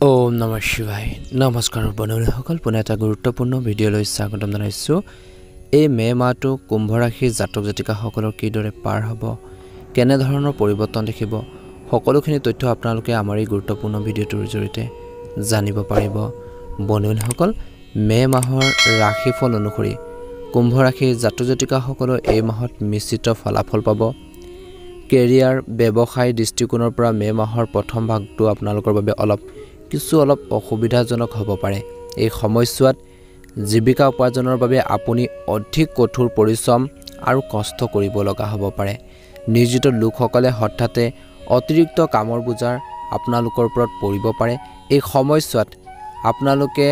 ওম নমঃ শিৱায় নমস্কাৰ বন্ধুসকল পুনে এটা গুৰুত্বপূৰ্ণ ভিডিঅ'লৈ স্বাগতম জনাইছো এই মে মাহটো কুম্ভ ৰাশিৰ জাতক জাতিকাসকলৰ কিদৰে পাৰ হ'ব কেনে ধৰণৰ পৰিৱৰ্তন দেখিব সকলোখিনি তথ্য আপোনালোকে আমাৰ এই গুৰুত্বপূৰ্ণ ভিডিঅ'টোৰ জৰিয়তে জানিব পাৰিব বন্ধুসকল মে মাহৰ ৰাশিফল অনুসৰি কুম্ভ ৰাশিৰ জাতক জাতিকাসকলৰ এই মাহত মিশ্ৰিত ফলাফল পাব কেৰিয়াৰ ব্যৱসায় দৃষ্টিকোণৰ পৰা মে মাহৰ প্ৰথম ভাগটো আপোনালোকৰ বাবে অলপ অসুবিধাজনক হ'ব পাৰে এই সময়ছোৱাত জীৱিকা উপাৰ্জনৰ বাবে আপুনি অধিক কঠোৰ পৰিশ্ৰম আৰু কষ্ট কৰিব লগা হ'ব পাৰে নিয়োজিত লোকসকলে হঠাতে অতিৰিক্ত কামৰ বোজাৰ আপোনালোকৰ ওপৰত পৰিব পাৰে এই সময়ছোৱাত আপোনালোকে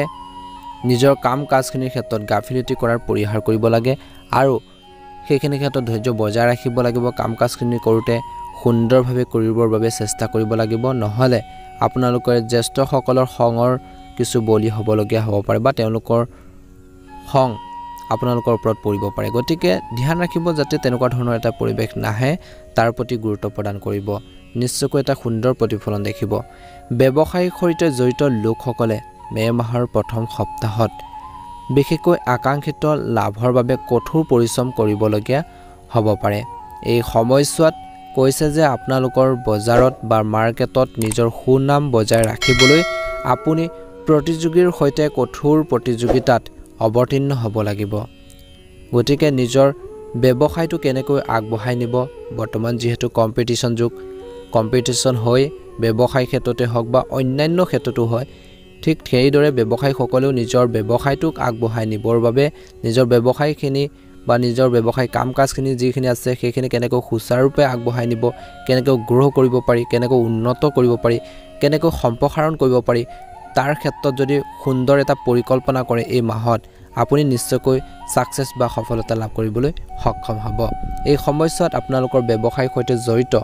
নিজৰ কাম কাজখিনিৰ ক্ষেত্ৰত গাফিলতি কৰাৰ পৰিহাৰ কৰিব লাগে আৰু সেইখিনি ক্ষেত্ৰত ধৈৰ্য বজাই ৰাখিব লাগিব কাম কাজখিনি কৰোঁতে সুন্দৰভাৱে কৰিবৰ বাবে চেষ্টা কৰিব লাগিব নহলে আপোনালোকৰ জ্যেষ্ঠসকলৰ খঙৰ কিছু বলি হ'বলগীয়া হ'ব পাৰে বা তেওঁলোকৰ খং আপোনালোকৰ ওপৰত পৰিব পাৰে গতিকে ধ্যান ৰাখিব যাতে তেনেকুৱা ধৰণৰ এটা পৰিৱেশ নাহে তাৰ প্ৰতি গুৰুত্ব প্ৰদান কৰিব নিশ্চয়কৈ এটা সুন্দৰ প্ৰতিফলন দেখিব ব্যৱসায়িক সৈতে জড়িত লোকসকলে মে মাহৰ প্ৰথম সপ্তাহত বিশেষকৈ আকাংক্ষিত লাভৰ বাবে কঠোৰ পৰিশ্ৰম কৰিবলগীয়া হ'ব পাৰে এই সময়ছোৱাত কৈছে যে আপোনালোকৰ বজাৰত বা মাৰ্কেটত নিজৰ সুনাম বজাই ৰাখিবলৈ আপুনি প্ৰতিযোগীৰ সৈতে কঠোৰ প্ৰতিযোগিতাত অৱতীৰ্ণ হ'ব লাগিব গতিকে নিজৰ ব্যৱসায়টো কেনেকৈ আগবঢ়াই নিব বৰ্তমান যিহেতু কম্পিটিশ্যন হৈ ব্যৱসায় ক্ষেত্ৰতে হওক বা অন্যান্য ক্ষেত্ৰতো হয় ঠিক সেইদৰে ব্যৱসায়ীসকলেও নিজৰ ব্যৱসায়টোক আগবঢ়াই নিবৰ বাবে নিজৰ ব্যৱসায়খিনি বা নিজৰ ব্যৱসায় কাম কাজখিনি যিখিনি আছে সেইখিনি কেনেকৈ সুচাৰুৰূপে আগবঢ়াই নিব কেনেকৈ গ্ৰহ কৰিব পাৰি কেনেকৈ উন্নত কৰিব পাৰি কেনেকৈ সম্প্ৰসাৰণ কৰিব পাৰি তাৰ ক্ষেত্ৰত যদি সুন্দৰ এটা পৰিকল্পনা কৰে এই মাহত আপুনি নিশ্চয়কৈ সাকসেছ বা সফলতা লাভ কৰিবলৈ সক্ষম হ'ব এই সময়ছোৱাত আপোনালোকৰ ব্যৱসায়ৰ সৈতে জড়িত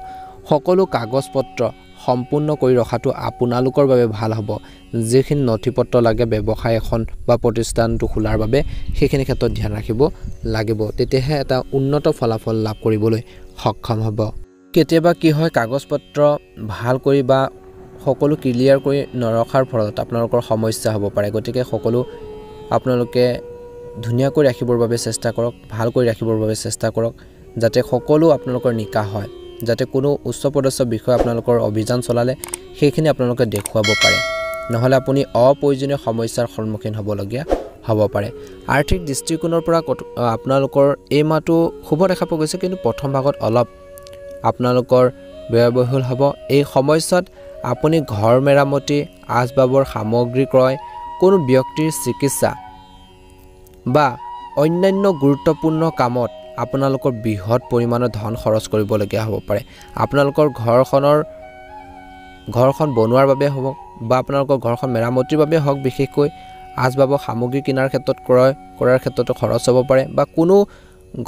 সকলো কাগজ পত্ৰ সম্পূৰ্ণ কৰি ৰখাটো আপোনালোকৰ বাবে ভাল হ'ব যিখিনি নথিপত্ৰ লাগে ব্যৱসায় এখন বা প্ৰতিষ্ঠানটো খোলাৰ বাবে সেইখিনি ক্ষেত্ৰত ধ্যান ৰাখিব লাগিব তেতিয়াহে এটা উন্নত ফলাফল লাভ কৰিবলৈ সক্ষম হ'ব কেতিয়াবা কি হয় কাগজ পত্ৰ ভাল কৰি বা সকলো ক্লিয়াৰ কৰি নৰখাৰ ফলত আপোনালোকৰ সমস্যা হ'ব পাৰে গতিকে সকলো আপোনালোকে ধুনীয়াকৈ ৰাখিবৰ বাবে চেষ্টা কৰক ভাল কৰি ৰাখিবৰ বাবে চেষ্টা কৰক যাতে সকলো আপোনালোকৰ নিকা হয় যাতে কোনো উচ্চ পদস্থ বিষয় আপোনালোকৰ অভিযান চলালে সেইখিনি আপোনালোকে দেখুৱাব পাৰে নহলে আপুনি অপ্ৰয়োজনীয় সমস্যাৰ সন্মুখীন হ'বলগীয়া হ'ব পাৰে আৰ্থিক দৃষ্টিকোণৰ পৰা আপোনালোকৰ এই মাহটো শুভ দেখা পোৱা গৈছে কিন্তু প্ৰথম ভাগত অলপ আপোনালোকৰ ব্যয়বহুল হ'ব এই সময়ছোৱাত আপুনি ঘৰ মেৰামতি আচবাবৰ সামগ্ৰী ক্ৰয় কোনো ব্যক্তিৰ চিকিৎসা বা অন্যান্য গুৰুত্বপূৰ্ণ কামত আপোনালোকৰ বৃহৎ পৰিমাণৰ ধন খৰচ কৰিবলগীয়া হ'ব পাৰে আপোনালোকৰ ঘৰখন বনোৱাৰ বাবে হ'ব বা আপোনালোকৰ ঘৰখন মেৰামতিৰ বাবে হওক বিশেষকৈ আচবাবৰ সামগ্ৰী কিনাৰ ক্ষেত্ৰত ক্ৰয় কৰাৰ ক্ষেত্ৰতো খৰচ হ'ব পাৰে বা কোনো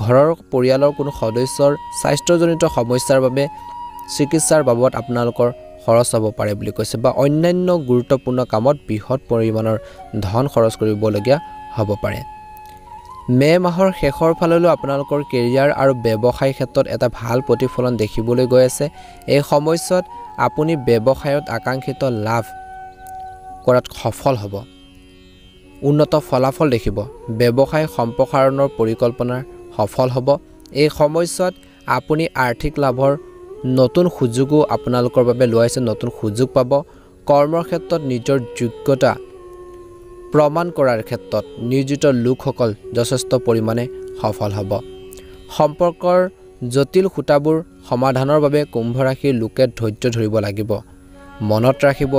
ঘৰৰ পৰিয়ালৰ কোনো সদস্যৰ স্বাস্থ্যজনিত সমস্যাৰ বাবে চিকিৎসাৰ বাবদ আপোনালোকৰ খৰচ হ'ব পাৰে বুলি কৈছে বা অন্যান্য গুৰুত্বপূৰ্ণ কামত বৃহৎ পৰিমাণৰ ধন খৰচ কৰিবলগীয়া হ'ব পাৰে মে মাহৰ শেষৰ ফাললৈ আপোনালোকৰ কেৰিয়াৰ আৰু ব্যৱসায় ক্ষেত্ৰত এটা ভাল প্ৰতিফলন দেখিবলৈ গৈ আছে এই সময়ছোৱাত আপুনি ব্যৱসায়ত আকাংক্ষিত লাভ কৰাত সফল হ'ব উন্নত ফলাফল দেখিব ব্যৱসায় সম্প্ৰসাৰণৰ পৰিকল্পনাৰ সফল হ'ব এই সময়ছোৱাত আপুনি আৰ্থিক লাভৰ নতুন সুযোগো আপোনালোকৰ বাবে লৈছে নতুন সুযোগ পাব কৰ্মৰ ক্ষেত্ৰত নিজৰ যোগ্যতা প্ৰমাণ কৰাৰ ক্ষেত্ৰত নিয়োজিত লোকসকল যথেষ্ট পৰিমাণে সফল হ'ব সম্পৰ্কৰ জটিল খুঁটাবোৰ সমাধানৰ বাবে কুম্ভ ৰাশিৰ লোকে ধৈৰ্য ধৰিব লাগিব মনত ৰাখিব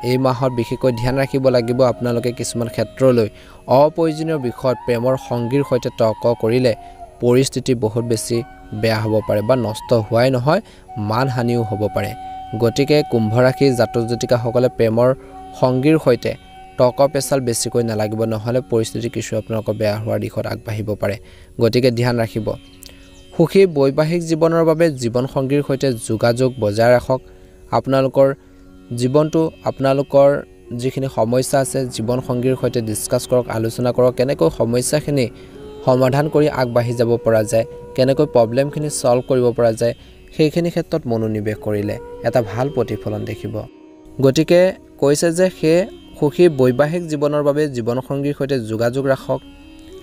এই মাহত বিশেষকৈ ধ্যান ৰাখিব লাগিব আপোনালোকে কিছুমান ক্ষেত্ৰলৈ অপ্ৰয়োজনীয় বিষয়ত প্ৰেমৰ সংগীৰ সৈতে তৰ্ক কৰিলে পৰিস্থিতি বহুত বেছি বেয়া হ'ব পাৰে বা নষ্ট হোৱাই নহয় মানহানিও হ'ব পাৰে গতিকে কুম্ভ ৰাশিৰ জাতক জাতিকাসকলে প্ৰেমৰ সংগীৰ সৈতে টক পেচাল বেছিকৈ নালাগিব নহলে পৰিস্থিতি কিছু আপোনালোকৰ বেয়া হোৱাৰ দিশত আগবাঢ়িব পাৰে গতিকে ধ্যান ৰাখিব সুখী বৈবাহিক জীৱনৰ বাবে জীৱন সংগীৰ সৈতে যোগাযোগ বজাই ৰাখক আপোনালোকৰ জীৱনটো আপোনালোকৰ যিখিনি সমস্যা আছে জীৱন সংগীৰ সৈতে ডিসকাস কৰক আলোচনা কৰক কেনেকৈ সমস্যাখিনি সমাধান কৰি আগবাঢ়ি যাব পৰা যায় কেনেকৈ প্ৰবলেমখিনি সলভ কৰিব পৰা যায় সেইখিনি ক্ষেত্ৰত মনোনিৱেশ কৰিলে এটা ভাল প্ৰতিফলন দেখিব গতিকে কৈছে যে সেই সুখী বৈবাহিক জীৱনৰ বাবে জীৱনসংগীৰ সৈতে যোগাযোগ ৰাখক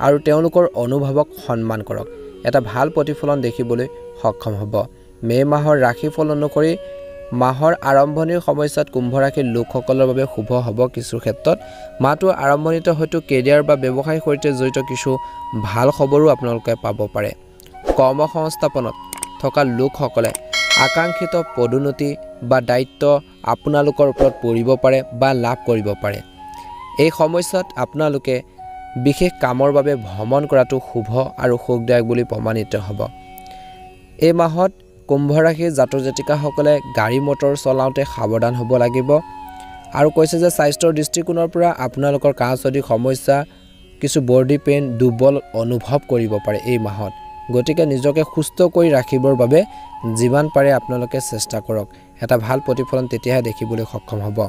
আৰু তেওঁলোকৰ অনুভৱক সন্মান কৰক। এটা ভাল প্ৰতিফলন দেখিবলৈ সক্ষম হ'ব। মে মাহৰ ৰাশিফল অনুসৰি মাহৰ আৰম্ভণিৰ সময়ছোৱাত কুম্ভ ৰাশিৰ লোকসকলৰ বাবে শুভ হ'ব। কিছু ক্ষেত্ৰত মাহটোৰ আৰম্ভণিতে হয়তো কেৰিয়াৰ বা ব্যৱসায়ৰ সৈতে জড়িত কিছু ভাল খবৰো আপোনালোকে পাব পাৰে। কৰ্মসংস্থাপনত থকা লোকসকলে আকাংক্ষিত পদোন্নতি বা দায়িত্ব আপোনালোকৰ ওপৰত পৰিব পাৰে বা লাভ কৰিব পাৰে। এই সময়ছোৱাত আপোনালোকে বিশেষ কামৰ বাবে ভ্ৰমণ কৰাটো শুভ আৰু সুখদায়ক বুলি প্ৰমাণিত হ'ব। এই মাহত কুম্ভ ৰাশিৰ জাতক জাতিকাসকলে গাড়ী মটৰ চলাওঁতে সাৱধান হ'ব লাগিব আৰু কৈছে যে স্বাস্থ্যৰ দৃষ্টিকোণৰ পৰা আপোনালোকৰ কাঁহচদিৰ সমস্যা, কিছু বডি পেইন, দুৰ্বল অনুভৱ কৰিব পাৰে এই মাহত। গতিকে নিজকে সুস্থ কৰি ৰাখিবৰ বাবে যিমান পাৰে আপোনালোকে চেষ্টা কৰক। এটা ভাল প্ৰতিফলন তেতিয়াহে দেখিবলৈ সক্ষম হ'ব।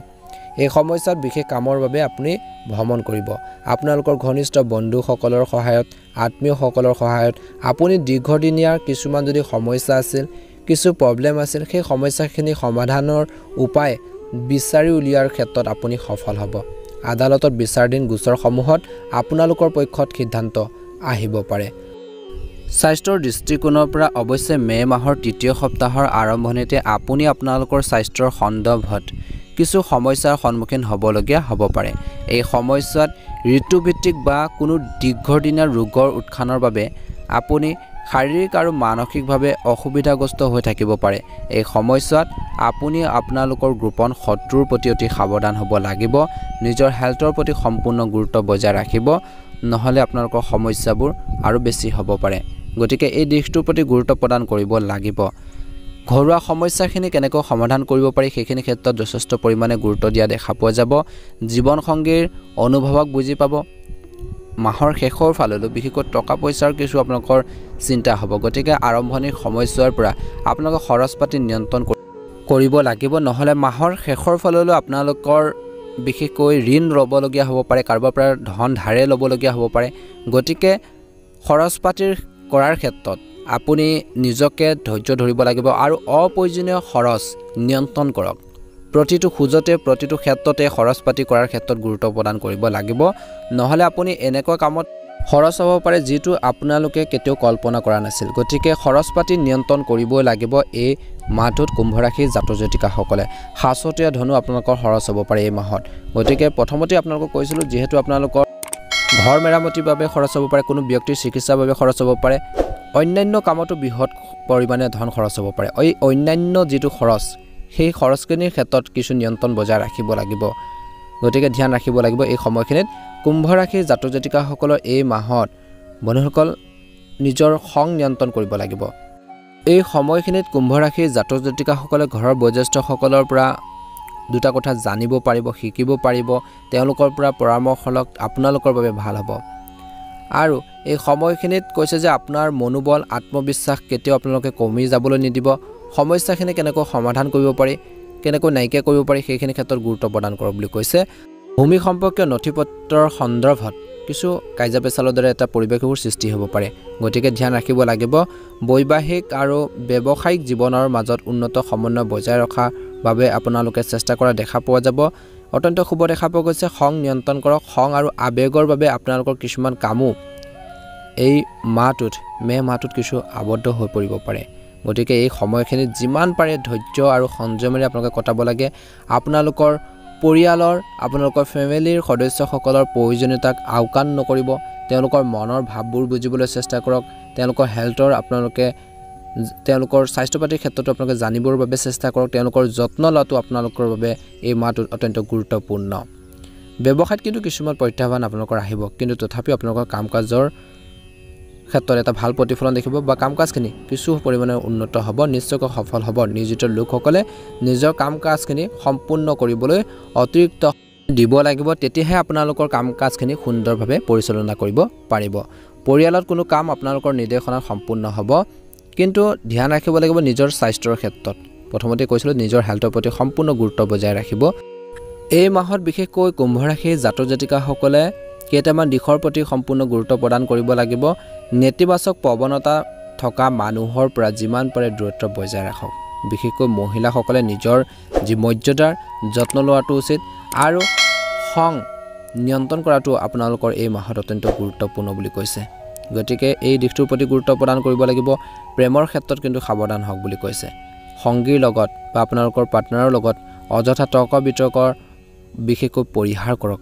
এই সময়ছোৱাত বিশেষ কামৰ বাবে আপুনি ভ্ৰমণ কৰিব। আপোনালোকৰ ঘনিষ্ঠ বন্ধুসকলৰ সহায়ত, আত্মীয়সকলৰ সহায়ত আপুনি দীৰ্ঘদিনীয়া কিছুমান যদি সমস্যা আছিল, কিছু প্ৰব্লেম আছিল, সেই সমস্যাখিনি সমাধানৰ উপায় বিচাৰি উলিওৱাৰ ক্ষেত্ৰত আপুনি সফল হ'ব। আদালতত বিচাৰাধীন গোচৰসমূহত আপোনালোকৰ পক্ষত সিদ্ধান্ত আহিব পাৰে। স্বাস্থ্যৰ দৃষ্টিকোণৰ পৰা অৱশ্যে মে মাহৰ তৃতীয় সপ্তাহৰ আৰম্ভণিতে আপুনি আপোনালোকৰ স্বাস্থ্যৰ সন্দৰ্ভত কিছু সমস্যাৰ সন্মুখীন হ'বলগীয়া হ'ব পাৰে। এই সময়ছোৱাত ঋতুভিত্তিক বা কোনো দীৰ্ঘদিনীয়া ৰোগৰ উত্থানৰ বাবে আপুনি শাৰীৰিক আৰু মানসিকভাৱে অসুবিধাগ্ৰস্ত হৈ থাকিব পাৰে। এই সময়ছোৱাত আপুনি আপোনালোকৰ গোপন শত্ৰুৰ প্ৰতি অতি সাৱধান হ'ব লাগিব। নিজৰ হেল্থৰ প্ৰতি সম্পূৰ্ণ গুৰুত্ব বজাই ৰাখিব, নহ'লে আপোনালোকৰ সমস্যাবোৰ আৰু বেছি হ'ব পাৰে। গতিকে এই দিশটোৰ প্ৰতি গুৰুত্ব প্ৰদান কৰিব লাগিব। ঘৰুৱা সমস্যাখিনি কেনেকৈ সমাধান কৰিব পাৰি সেইখিনি ক্ষেত্ৰত যথেষ্ট পৰিমাণে গুৰুত্ব দিয়া দেখা পোৱা যাব। জীৱনসংগীৰ অনুভৱক বুজি পাব। মাহৰ শেষৰ ফাললৈ বিশেষকৈ টকা পইচাৰ কিছু আপোনালোকৰ চিন্তা হ'ব। গতিকে আৰম্ভণিৰ সময়ছোৱাৰ পৰা আপোনালোকে খৰচ পাতি নিয়ন্ত্ৰণ কৰিব লাগিব, নহ'লে মাহৰ শেষৰ ফাললৈ আপোনালোকৰ বিশেষকৈ ঋণ ল'বলগীয়া হ'ব পাৰে, কাৰোবাৰ পৰা ধন ধাৰে ল'বলগীয়া হ'ব পাৰে। গতিকে খৰচ পাতিৰ কৰাৰ ক্ষেত্ৰত আপুনি নিজকে ধৈৰ্য ধৰিব লাগিব আৰু অপ্ৰয়োজনীয় খৰচ নিয়ন্ত্ৰণ কৰক। প্ৰতিটো খোজতে, প্ৰতিটো ক্ষেত্ৰতে খৰচ পাতি কৰাৰ ক্ষেত্ৰত গুৰুত্ব প্ৰদান কৰিব লাগিব, নহ'লে আপুনি এনেকুৱা কামত খৰচ হ'ব পাৰে যিটো আপোনালোকে কেতিয়াও কল্পনা কৰা নাছিল। গতিকে খৰচ পাতি নিয়ন্ত্ৰণ কৰিবই লাগিব এই মাহটোত কুম্ভ ৰাশিৰ জাতক জাতিকাসকলে। সাঁচতীয়া ধনো আপোনালোকৰ খৰচ হ'ব পাৰে এই মাহত। গতিকে প্ৰথমতে আপোনালোকক কৈছিলোঁ, যিহেতু আপোনালোকৰ ঘৰ মেৰামতিৰ বাবে খৰচ হ'ব পাৰে, কোনো ব্যক্তিৰ চিকিৎসাৰ বাবে খৰচ হ'ব পাৰে, অন্যান্য কামতো বৃহৎ পৰিমাণে ধন খৰচ হ'ব পাৰে। এই অন্যান্য যিটো খৰচ, সেই খৰচখিনিৰ ক্ষেত্ৰত কিছু নিয়ন্ত্ৰণ বজাই ৰাখিব লাগিব। গতিকে ধ্যান ৰাখিব লাগিব এই সময়খিনিত। কুম্ভ ৰাশিৰ জাতক জাতিকাসকলৰ এই মাহত বন্ধুসকল নিজৰ খং নিয়ন্ত্ৰণ কৰিব লাগিব। এই সময়খিনিত কুম্ভ ৰাশিৰ জাতক জাতিকাসকলে ঘৰৰ বয়োজ্যেষ্ঠসকলৰ পৰা দুটা কথা জানিব পাৰিব, শিকিব পাৰিব। তেওঁলোকৰ পৰা পৰামৰ্শ লওক, আপোনালোকৰ বাবে ভাল হ'ব। আৰু এই সময়খিনিত কৈছে যে আপোনাৰ মনোবল, আত্মবিশ্বাস কেতিয়াও আপোনালোকে কমি যাবলৈ নিদিব। সমস্যাখিনি কেনেকৈ সমাধান কৰিব পাৰি, কেনেকৈ নাইকিয়া কৰিব পাৰি সেইখিনি ক্ষেত্ৰত গুৰুত্ব প্ৰদান কৰক বুলি কৈছে। ভূমি সম্পৰ্কীয় নথি পত্ৰৰ সন্দৰ্ভত কিছু কাজিয়া পেচালৰ দৰে এটা পৰিৱেশৰ সৃষ্টি হ'ব পাৰে। গতিকে ধ্যান ৰাখিব লাগিব। বৈবাহিক আৰু ব্যৱসায়িক জীৱনৰ মাজত উন্নত সমন্বয় বজাই ৰখাৰ বাবে আপোনালোকে চেষ্টা কৰা দেখা পোৱা যাব। অত্যন্ত শুভ দেখা পোৱা গৈছে। খং নিয়ন্ত্ৰণ কৰক। খং আৰু আৱেগৰ বাবে আপোনালোকৰ কিছুমান কামো এই মাহটোত, মে মাহটোত কিছু আবদ্ধ হৈ পৰিব পাৰে। গতিকে এই সময়খিনিত যিমান পাৰে ধৈৰ্য আৰু সংযমেৰে আপোনালোকে কটাব লাগে। আপোনালোকৰ পৰিয়ালৰ, আপোনালোকৰ ফেমিলিৰ সদস্যসকলৰ প্ৰয়োজনীয়তাক আওকাণ নকৰিব। তেওঁলোকৰ মনৰ ভাৱবোৰ বুজিবলৈ চেষ্টা কৰক। তেওঁলোকৰ হেল্থৰ তেওঁলোকৰ স্বাস্থ্য পাতিৰ ক্ষেত্ৰতো আপোনালোকে জানিবৰ বাবে চেষ্টা কৰক। তেওঁলোকৰ যত্ন লোৱাটো আপোনালোকৰ বাবে এই মাহটোত অত্যন্ত গুৰুত্বপূৰ্ণ। ব্যৱসায়ত কিন্তু কিছুমান প্ৰত্যাহ্বান আপোনালোকৰ আহিব, কিন্তু তথাপিও আপোনালোকৰ কাম কাজৰ ক্ষেত্ৰত এটা ভাল প্ৰতিফলন দেখিব বা কাম কাজখিনি কিছু পৰিমাণে উন্নত হ'ব, নিশ্চয়কৈ সফল হ'ব। নিয়োজিত লোকসকলে নিজৰ কাম কাজখিনি সম্পূৰ্ণ কৰিবলৈ অতিৰিক্ত দিব লাগিব, তেতিয়াহে আপোনালোকৰ কাম কাজখিনি সুন্দৰভাৱে পৰিচালনা কৰিব পাৰিব। পৰিয়ালত কোনো কাম আপোনালোকৰ নিৰ্দেশনাত সম্পূৰ্ণ হ'ব, কিন্তু ধ্যান ৰাখিব লাগিব নিজৰ স্বাস্থ্যৰ ক্ষেত্ৰত। প্ৰথমতে কৈছিলোঁ নিজৰ হেল্থৰ প্ৰতি সম্পূৰ্ণ গুৰুত্ব বজাই ৰাখিব। এই মাহত বিশেষকৈ কুম্ভ ৰাশিৰ জাতক জাতিকাসকলে কেইটামান দিশৰ প্ৰতি সম্পূৰ্ণ গুৰুত্ব প্ৰদান কৰিব লাগিব। নেতিবাচক প্ৰৱণতা থকা মানুহৰ পৰা যিমান পাৰে দূৰত্ব বজাই ৰাখক। বিশেষকৈ মহিলাসকলে নিজৰ যি মৰ্যাদাৰ যত্ন লোৱাটো উচিত আৰু খং নিয়ন্ত্ৰণ কৰাটো আপোনালোকৰ এই মাহত অত্যন্ত গুৰুত্বপূৰ্ণ বুলি কৈছে গতিকে এই দিশটোৰ প্ৰতি গুৰুত্ব প্ৰদান কৰিব লাগিব প্ৰেমৰ ক্ষেত্ৰত কিন্তু সাৱধান হওক বুলি কৈছে সংগীৰ লগত বা আপোনালোকৰ পাৰ্টনাৰৰ লগত অযথা তৰ্ক বিতৰ্কৰ বিশেষকৈ পৰিহাৰ কৰক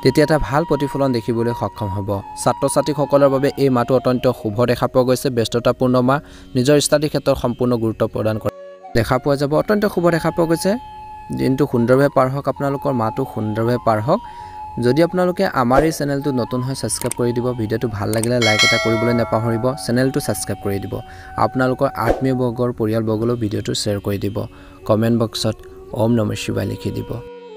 তেতিয়া এটা ভাল প্ৰতিফলন দেখিবলৈ সক্ষম হ'ব ছাত্ৰ-ছাত্ৰীসকলৰ বাবে এই মাহটো অত্যন্ত শুভ দেখা পোৱা গৈছে ব্যস্ততাপূৰ্ণ মাহ নিজৰ ষ্টাডি ক্ষেত্ৰত সম্পূৰ্ণ গুৰুত্ব প্ৰদান কৰা দেখা পোৱা যাব অত্যন্ত শুভ দেখা পোৱা গৈছে দিনটো সুন্দৰভাৱে পাৰ হওক আপোনালোকৰ মাহটো সুন্দৰভাৱে পাৰ হওক যদি আপোনালোকে আমাৰ এই চেনেলটো নতুন হয় সাবস্ক্ৰাইব কৰি দিব ভিডিঅটো ভাল লাগিলে লাইক এটা কৰিবলৈ নাপাহৰিব চেনেলটো সাবস্ক্ৰাইব কৰি দিব আপোনালোকৰ আত্মীয় বৰ্গৰ পৰিয়াল বৰ্গলৈ ভিডিঅটো শ্বেয়াৰ কৰি দিব কমেন্ট বক্সত ওম নমঃ শিৱায় লিখি দিব